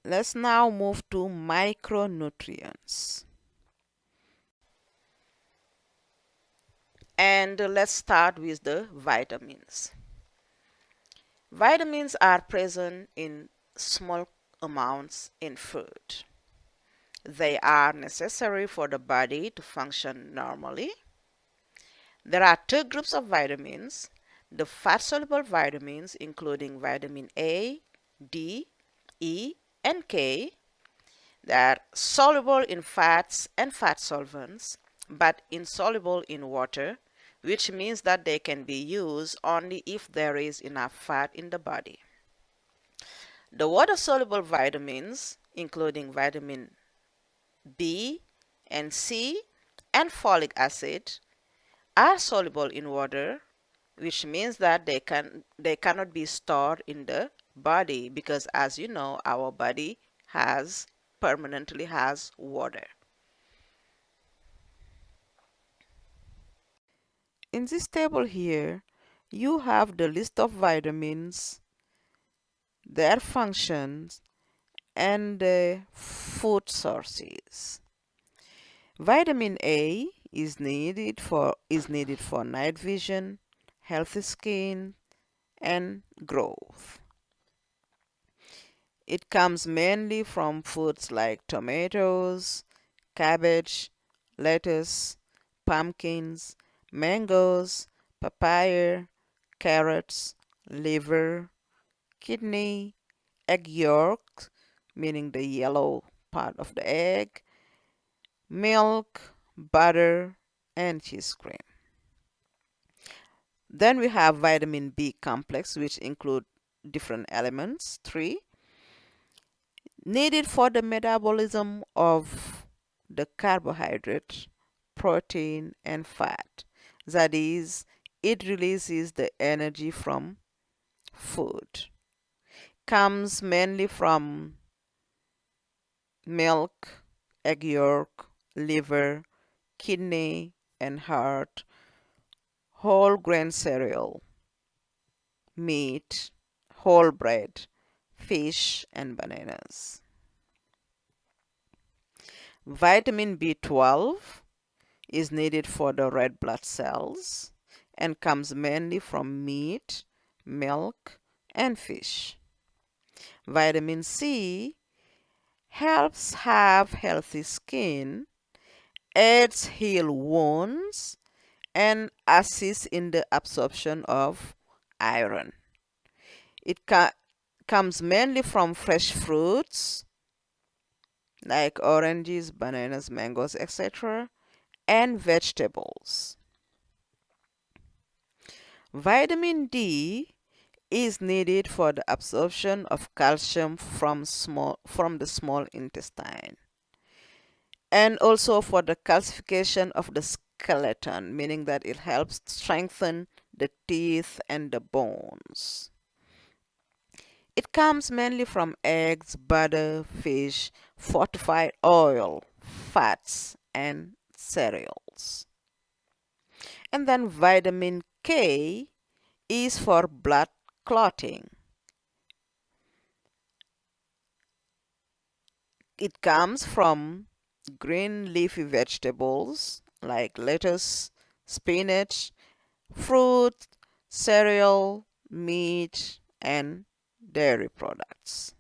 Let's now move to micronutrients. And let's start with the vitamins. Vitamins are present in small amounts in food. They are necessary for the body to function normally. There are two groups of vitamins: the fat-soluble vitamins, including vitamin A, D, E, and K. They are soluble in fats and fat solvents, but insoluble in water, which means that they can be used only if there is enough fat in the body. The water-soluble vitamins, including vitamin B and C and folic acid, are soluble in water, which means that they cannot be stored in the body because, as you know, our body has permanently has water. In this table here, you have the list of vitamins, their functions, and the food sources. Vitamin A is needed for night vision, healthy skin, and growth. It comes mainly from foods like tomatoes, cabbage, lettuce, pumpkins, mangoes, papaya, carrots, liver, kidney, egg yolk, meaning the yellow part of the egg, milk, butter, and cheese cream. Then we have vitamin B complex, which include different elements, three, needed for the metabolism of the carbohydrate, protein, and fat. That is, it releases the energy from food. Comes mainly from milk, egg yolk, liver, kidney, and heart, whole grain cereal, meat, whole bread, fish, and bananas. Vitamin B12 is needed for the red blood cells and comes mainly from meat, milk, and fish. Vitamin C helps have healthy skin, aids heal wounds, and assists in the absorption of iron. It comes mainly from fresh fruits like oranges, bananas, mangoes, etc., and vegetables. Vitamin D is needed for the absorption of calcium from the small intestine, and also for the calcification of the skeleton, meaning that it helps strengthen the teeth and the bones. It comes mainly from eggs, butter, fish, fortified oil, fats, and cereals. And then vitamin K is for blood clotting. It comes from green leafy vegetables like lettuce, spinach, fruit, cereal, meat, and dairy products.